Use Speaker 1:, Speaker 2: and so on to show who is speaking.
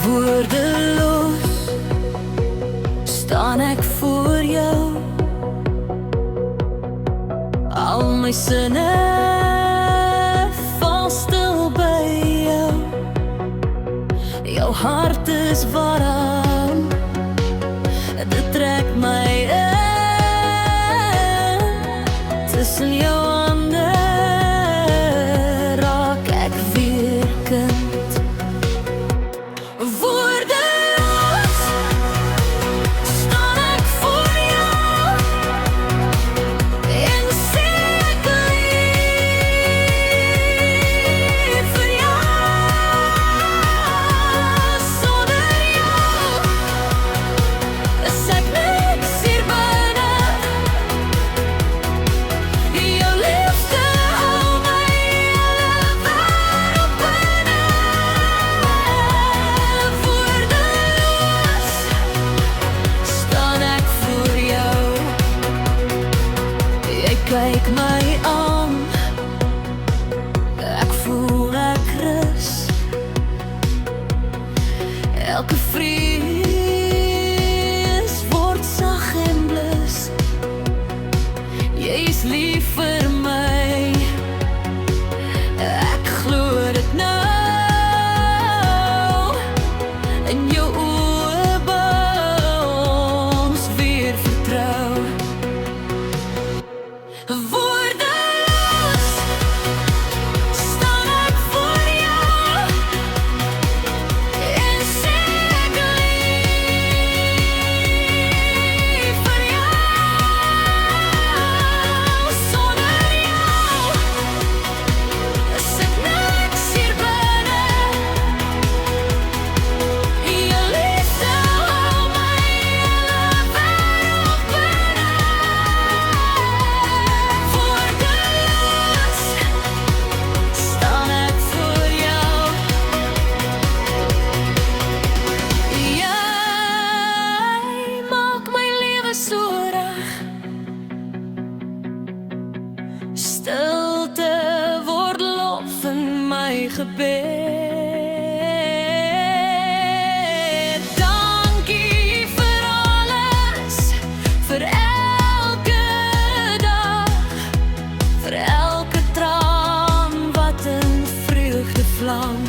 Speaker 1: Woordeloos staan ek voor jou, al my sinne val stil by jou. Jou hart is warm, dit trek my in. Tussen jou hande raak ek weer kind. Kyk my aan, ek voel ek rus. Elke vrees word sag en blus. Jy is lief vir my, ek glo dit nou. In jou oë bou ons weer vertrou. Woordeloos staan ek voor jou en sê ek lief vir jou. Sonder jou is ek niks hier binne. Jou liefde hou my hele wêreld binne. Stilte word lof in my gebed. Dankie vir alles, vir elke dag, vir elke traan wat in vreugde vlam.